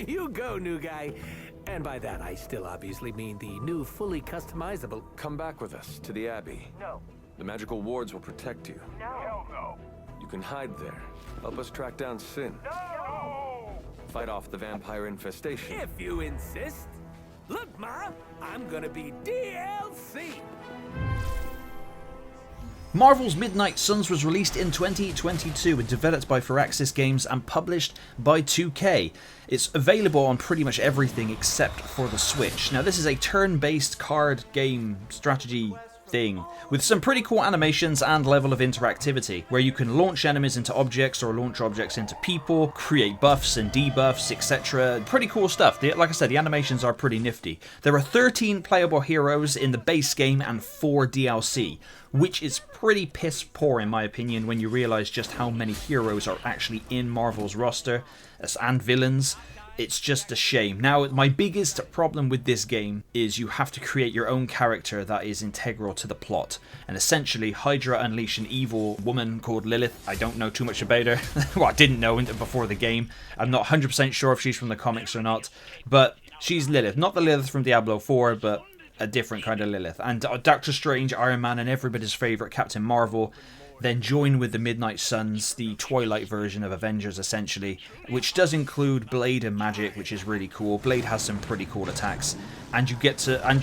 You go, new guy. And by that, I still obviously mean the new fully customizable... Come back with us to the Abbey. No. The magical wards will protect you. No. Hell no. You can hide there. Help us track down Sin. No! Fight off the vampire infestation. If you insist. Look, Ma, I'm gonna be DLC. Marvel's Midnight Suns was released in 2022 and developed by Firaxis Games and published by 2K. It's available on pretty much everything except for the Switch. Now this is a turn-based card game strategy thing with some pretty cool animations and level of interactivity where you can launch enemies into objects or launch objects into people, create buffs and debuffs, etc. Pretty cool stuff. Like I said, the animations are pretty nifty. There are 13 playable heroes in the base game and 4 DLC, which is pretty piss poor in my opinion when you realise just how many heroes are actually in Marvel's roster and villains. It's just a shame. Now, my biggest problem with this game is you have to create your own character that is integral to the plot. And essentially, Hydra unleash an evil woman called Lilith. I don't know too much about her. Well, I didn't know before the game. I'm not 100% sure if she's from the comics or not. But she's Lilith. Not the Lilith from Diablo 4, but a different kind of Lilith. And Doctor Strange, Iron Man, and everybody's favourite Captain Marvel then join with the Midnight Suns, the Twilight version of Avengers essentially, which does include Blade and magic, which is really cool. Blade has some pretty cool attacks, and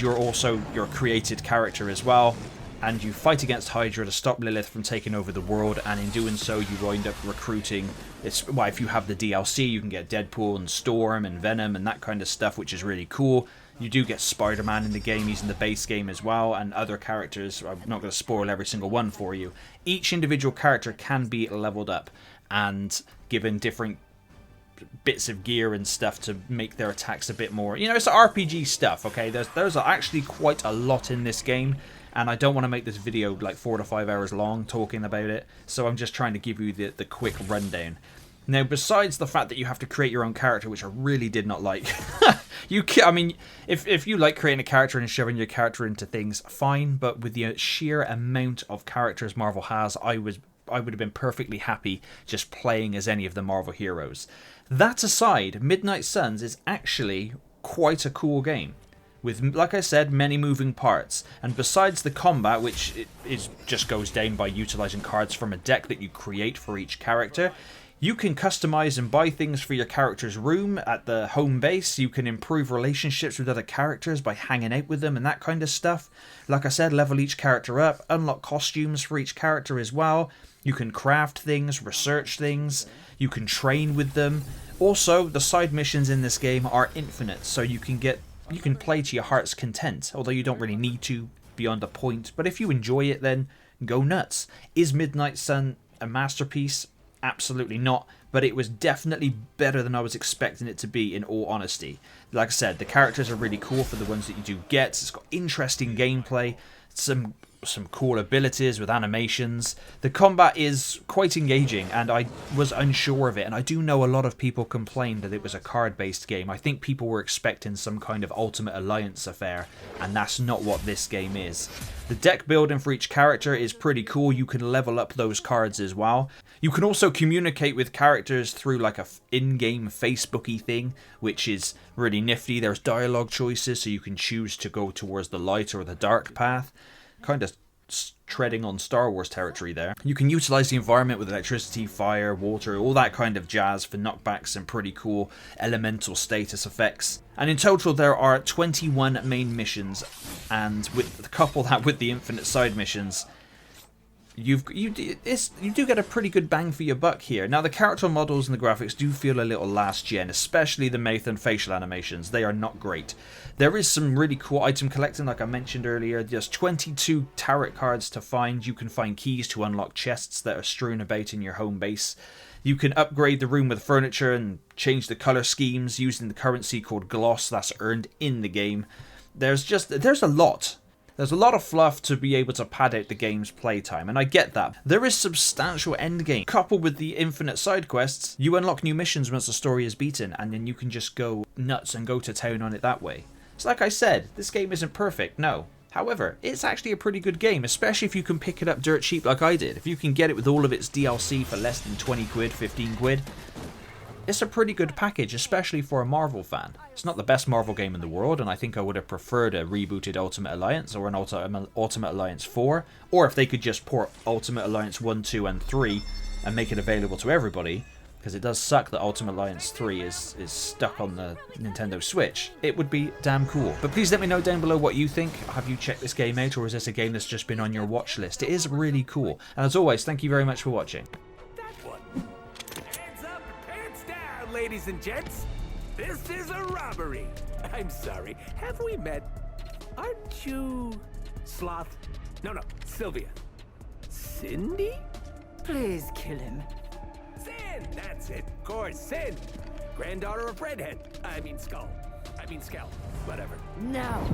you're also your created character as well, and you fight against Hydra to stop Lilith from taking over the world, and in doing so you wind up recruiting, if you have the DLC you can get Deadpool and Storm and Venom and that kind of stuff, which is really cool. You do get Spider-Man in the game, he's in the base game as well, and other characters. I'm not going to spoil every single one for you. Each individual character can be leveled up and given different bits of gear and stuff to make their attacks a bit more... it's RPG stuff, okay? There's actually quite a lot in this game, and I don't want to make this video like 4 to 5 hours long talking about it, so I'm just trying to give you the quick rundown. Now, besides the fact that you have to create your own character, which I really did not like, if you like creating a character and shoving your character into things, fine. But with the sheer amount of characters Marvel has, I would have been perfectly happy just playing as any of the Marvel heroes. That aside, Midnight Suns is actually quite a cool game, with, like I said, many moving parts. And besides the combat, which just goes down by utilizing cards from a deck that you create for each character, you can customize and buy things for your character's room at the home base. You can improve relationships with other characters by hanging out with them and that kind of stuff. Like I said, level each character up, unlock costumes for each character as well. You can craft things, research things, you can train with them. Also, the side missions in this game are infinite, so you can play to your heart's content, although you don't really need to beyond a point. But if you enjoy it, then go nuts. Is Midnight Sun a masterpiece? Absolutely not, but it was definitely better than I was expecting it to be, in all honesty. Like I said, the characters are really cool for the ones that you do get. It's got interesting gameplay, some cool abilities with animations. The combat is quite engaging, and I was unsure of it, and I do know a lot of people complained that it was a card-based game. I think people were expecting some kind of Ultimate Alliance affair, and that's not what this game is. The deck building for each character is pretty cool. You can level up those cards as well. You can also communicate with characters through like a in-game Facebooky thing, which is really nifty. There's dialogue choices, so you can choose to go towards the light or the dark path. Kind of treading on Star Wars territory there. You can utilize the environment with electricity, fire, water, all that kind of jazz for knockbacks and pretty cool elemental status effects. And in total there are 21 main missions, and couple that with the infinite side missions, you do get a pretty good bang for your buck here. Now, the character models and the graphics do feel a little last gen, especially the mouth and facial animations. They are not great. There is some really cool item collecting, like I mentioned earlier. There's 22 tarot cards to find. You can find keys to unlock chests that are strewn about in your home base. You can upgrade the room with furniture and change the color schemes using the currency called Gloss that's earned in the game. There's a lot. There's a lot of fluff to be able to pad out the game's playtime, and I get that. There is substantial endgame. Coupled with the infinite side quests, you unlock new missions once the story is beaten, and then you can just go nuts and go to town on it that way. So like I said, this game isn't perfect, no. However, it's actually a pretty good game, especially if you can pick it up dirt cheap like I did. If you can get it with all of its DLC for less than 20 quid, 15 quid, it's a pretty good package, especially for a Marvel fan. It's not the best Marvel game in the world, and I think I would have preferred a rebooted Ultimate Alliance or an Ultimate Alliance 4, or if they could just port Ultimate Alliance 1, 2, and 3 and make it available to everybody, because it does suck that Ultimate Alliance 3 is stuck on the Nintendo Switch. It would be damn cool. But please let me know down below what you think. Have you checked this game out, or is this a game that's just been on your watch list? It is really cool. And as always, thank you very much for watching. That one. Hands up, pants down, ladies and gents. This is a robbery. I'm sorry. Have we met? Aren't you Sloth? No, Sylvia. Cindy? Please kill him. Sin! That's it. Of course, Sin. Granddaughter of Redhead. I mean Skull. Whatever. Now.